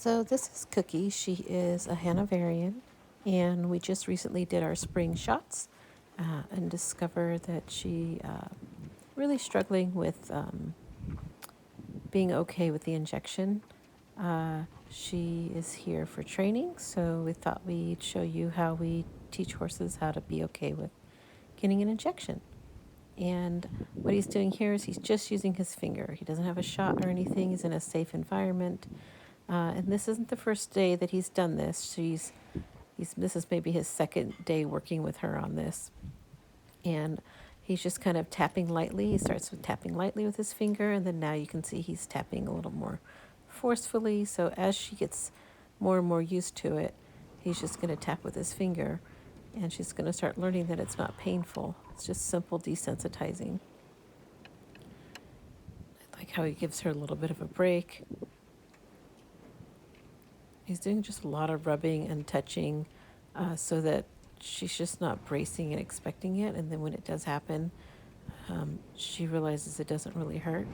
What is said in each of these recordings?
So this is Cookie. She is a Hanoverian, and we just recently did our spring shots and discovered that she really struggling with being okay with the injection. She is here for training, so we thought we'd show you how we teach horses how to be okay with getting an injection. And what he's doing here is he's just using his finger. He doesn't have a shot or anything. He's in a safe environment. And this isn't the first day that he's done this. This is maybe his second day working with her on this. And he's just kind of tapping lightly. He starts with tapping lightly with his finger, and then now you can see he's tapping a little more forcefully. So as she gets more and more used to it, he's just going to tap with his finger, and she's going to start learning that it's not painful. It's just simple desensitizing. I like how he gives her a little bit of a break. He's doing just a lot of rubbing and touching so that she's just not bracing and expecting it. And then when it does happen, she realizes it doesn't really hurt.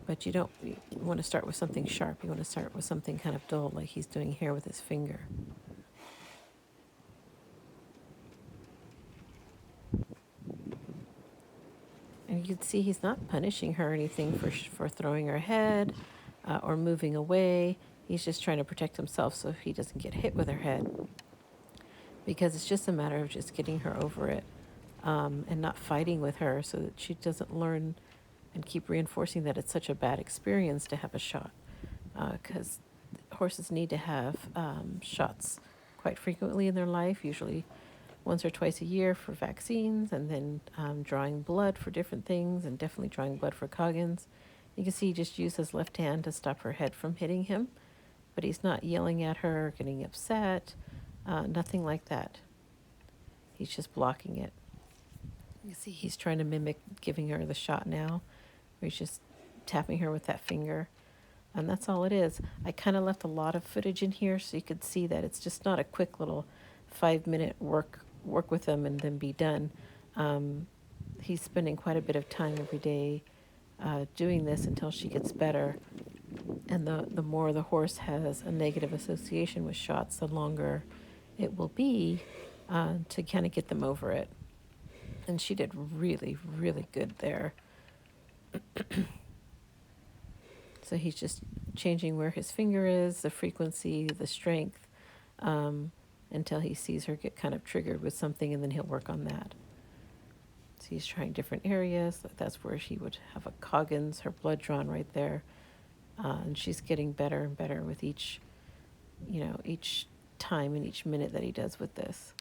But you want to start with something sharp. You want to start with something kind of dull, like he's doing here with his finger. And you can see he's not punishing her or anything for throwing her head or moving away. He's just trying to protect himself so he doesn't get hit with her head. Because it's just a matter of just getting her over it and not fighting with her so that she doesn't learn and keep reinforcing that it's such a bad experience to have a shot. Because horses need to have shots quite frequently in their life, usually once or twice a year for vaccines, and then drawing blood for different things, and definitely drawing blood for Coggins. You can see he just used his left hand to stop her head from hitting him, but he's not yelling at her, getting upset, nothing like that. He's just blocking it. You see he's trying to mimic giving her the shot now, where he's just tapping her with that finger. And that's all it is. I kind of left a lot of footage in here so you could see that it's just not a quick little 5-minute work with them and then be done. He's spending quite a bit of time every day doing this until she gets better. And the more the horse has a negative association with shots, the longer it will be to kind of get them over it. And she did really, really good there. So he's just changing where his finger is, the frequency, the strength, until he sees her get kind of triggered with something, and then he'll work on that. So he's trying different areas. That's where she would have a Coggins, her blood drawn right there. And she's getting better and better with each time and each minute that he does with this.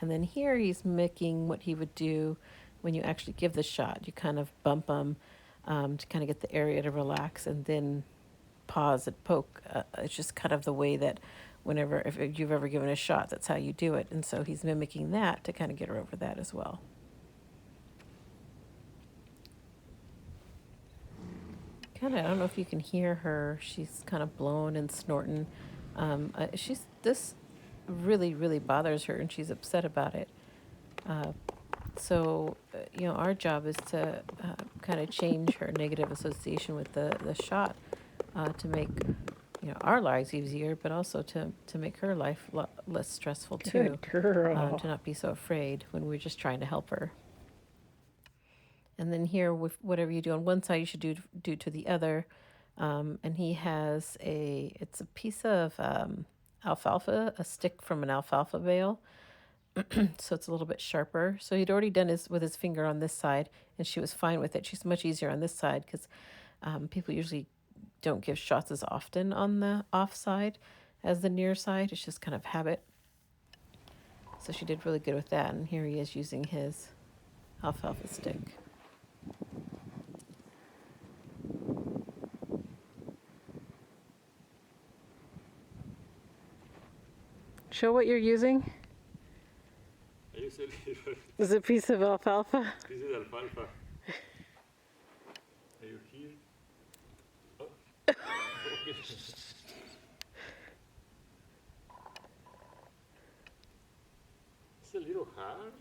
And then here he's mimicking what he would do when you actually give the shot. You kind of bump him to kind of get the area to relax, and then pause and poke. It's just kind of the way that if you've ever given a shot, that's how you do it. And so he's mimicking that to kind of get her over that as well. I don't know if you can hear her. She's kind of blowing and snorting. This really, really bothers her, and she's upset about it. So our job is to kind of change her negative association with the shot to make our lives easier, but also to make her life less stressful too. Good girl. To not be so afraid when we're just trying to help her. And then here, with whatever you do on one side, you should do to the other. And he has it's a piece of alfalfa, a stick from an alfalfa bale. So it's a little bit sharper. So he'd already done with his finger on this side, and she was fine with it. She's much easier on this side because people usually don't give shots as often on the off side as the near side. It's just kind of habit. So she did really good with that. And here he is using his alfalfa stick. Show what you're using. Is it a piece of alfalfa? This is alfalfa. Are you here? Oh. Okay. It's a little hard.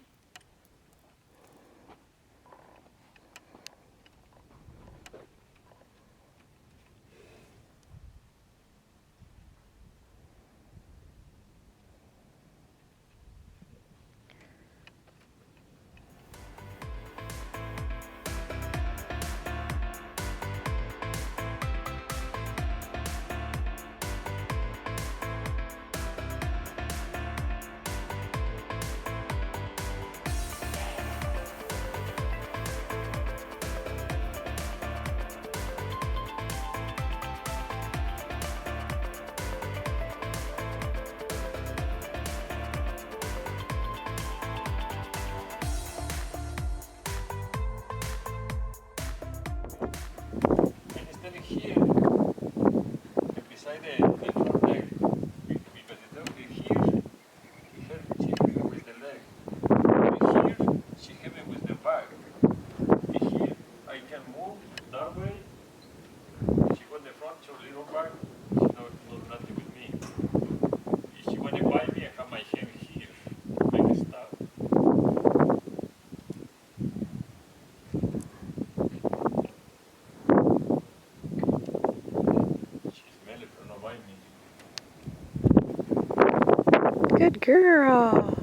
inside the front leg. Because the dog is here, she help me with the leg. Here, she help me with the back. Here, I can move that way. She go in the front, so little back, she not nothing with me. If she want to bite me, I have my hand here, make a stop. She smell it, but not bite me. Good girl.